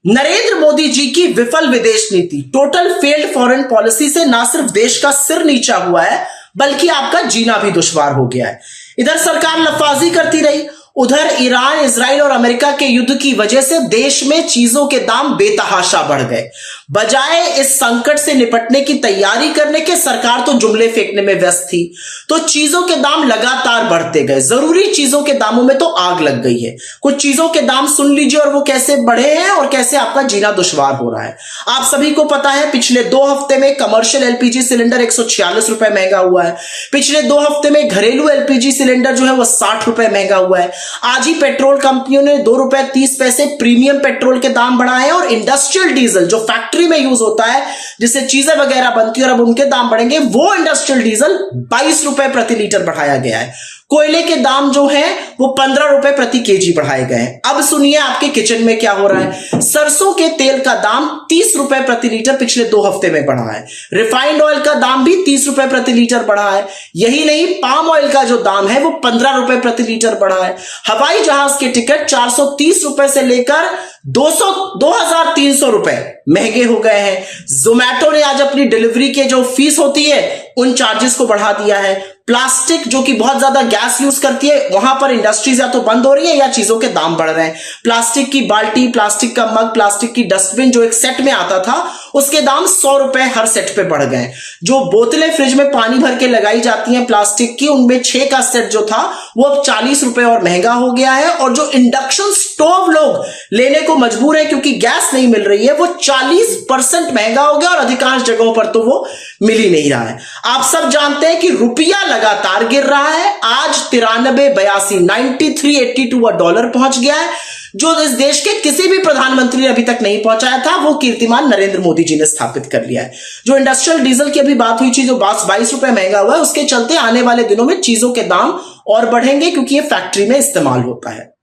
नरेंद्र मोदी जी की विफल विदेश नीति, टोटल फेल्ड फॉरेन पॉलिसी से ना सिर्फ देश का सिर नीचा हुआ है बल्कि आपका जीना भी दुश्वार हो गया है। इधर सरकार लफाजी करती रही, उधर ईरान, इजराइल और अमेरिका के युद्ध की वजह से देश में चीजों के दाम बेतहाशा बढ़ गए। बजाय इस संकट से निपटने की तैयारी करने के सरकार तो जुमले फेंकने में व्यस्त थी, तो चीजों के दाम लगातार बढ़ते गए। जरूरी चीजों के दामों में तो आग लग गई है। कुछ चीजों के दाम सुन लीजिए और वो कैसे बढ़े हैं और कैसे आपका जीना दुश्वार हो रहा है। आप सभी को पता है, पिछले 2 हफ्ते में कमर्शियल एलपीजी सिलेंडर 146 रुपए महंगा हुआ है। पिछले 2 हफ्ते में घरेलू एलपीजी सिलेंडर जो है वो 60 रुपए महंगा हुआ है। आज ही पेट्रोल कंपनियों ने 2 रुपए 30 पैसे प्रीमियम पेट्रोल के दाम बढ़ाए और इंडस्ट्रियल डीजल जो फैक्ट्री में यूज होता है, जिससे चीजें वगैरह बनती है और अब उनके दाम बढ़ेंगे, वो इंडस्ट्रियल डीजल 22 रुपए प्रति लीटर बढ़ाया गया है। कोयले के दाम जो है वो 15 रुपए प्रति केजी बढ़ाए गए हैं। अब सुनिए आपके किचन में क्या हो रहा है। सरसों के तेल का दाम 30 रुपए प्रति लीटर पिछले 2 हफ्ते में बढ़ा है। रिफाइंड ऑयल का दाम भी 30 रुपए प्रति लीटर बढ़ा है। यही नहीं, पाम ऑयल का जो दाम है वो 15 रुपए प्रति लीटर बढ़ा है। हवाई जहाज के टिकट 430 रुपए से लेकर 2300 रुपए महंगे हो गए हैं। जोमैटो ने आज अपनी डिलीवरी के जो फीस होती है उन चार्जेस को बढ़ा दिया है। प्लास्टिक जो कि बहुत ज्यादा गैस यूज करती है, वहां पर इंडस्ट्रीज या तो बंद हो रही है या चीजों के दाम बढ़ रहे हैं। प्लास्टिक की बाल्टी, प्लास्टिक का मग, प्लास्टिक की डस्टबिन जो एक सेट में आता था उसके दाम 100 रुपए हर सेट पे बढ़ गए। जो बोतलें फ्रिज में पानी भर के लगाई जाती हैं प्लास्टिक की, उनमें 6 का सेट जो था वो अब 40 रुपए और महंगा हो गया है। और जो इंडक्शन स्टोव लोग लेने को मजबूर है क्योंकि गैस नहीं मिल रही है, वो 40% महंगा हो गया और अधिकांश जगहों पर तो वो मिल ही नहीं रहा है। आप सब जानते हैं कि रुपया लगातार गिर रहा है। आज 93.82 93.82 डॉलर पहुंच गया है, जो इस देश के किसी भी प्रधानमंत्री ने अभी तक नहीं पहुंचाया था। वो कीर्तिमान नरेंद्र मोदी जी ने स्थापित कर लिया है। जो इंडस्ट्रियल डीजल की अभी बात हुई थी, जो 22 रुपए महंगा हुआ है, उसके चलते आने वाले दिनों में चीजों के दाम और बढ़ेंगे क्योंकि ये फैक्ट्री में इस्तेमाल होता है।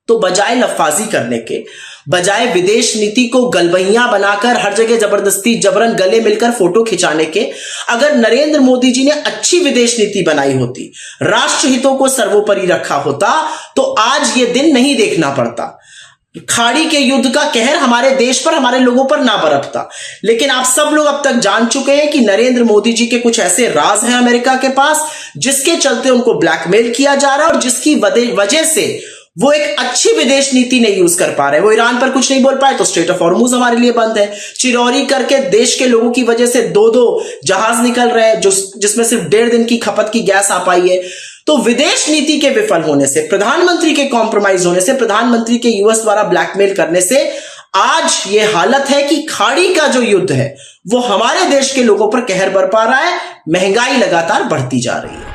तो बजाय लफाजी करने के, बजाय विदेश नीति को गलबहियां बनाकर हर जगह जबरदस्ती जबरन गले मिलकर फोटो खिंचाने के, अगर नरेंद्र मोदी जी ने अच्छी विदेश नीति बनाई होती, राष्ट्र हितों को सर्वोपरि रखा होता, तो आज ये दिन नहीं देखना पड़ता। खाड़ी के युद्ध का कहर हमारे देश पर, हमारे लोगों पर ना बरपता। लेकिन आप सब लोग अब तक जान चुके हैं कि नरेंद्र मोदी जी के कुछ ऐसे राज हैं अमेरिका के पास, जिसके चलते उनको ब्लैकमेल किया जा रहा है और जिसकी वजह से वो एक अच्छी विदेश नीति नहीं यूज कर पा रहे। वो ईरान पर कुछ नहीं बोल पाए तो स्ट्रेट ऑफ हॉर्मुज हमारे लिए बंद है। चिरौरी करके देश के लोगों की वजह से 2-2 जहाज निकल रहे हैं, जिसमें सिर्फ 1.5 दिन की खपत की गैस आ पाई है। तो विदेश नीति के विफल होने से, प्रधानमंत्री के कॉम्प्रोमाइज होने से, प्रधानमंत्री के यूएस द्वारा ब्लैकमेल करने से आज ये हालत है कि खाड़ी का जो युद्ध है वो हमारे देश के लोगों पर कहर बरपा रहा है। महंगाई लगातार बढ़ती जा रही है।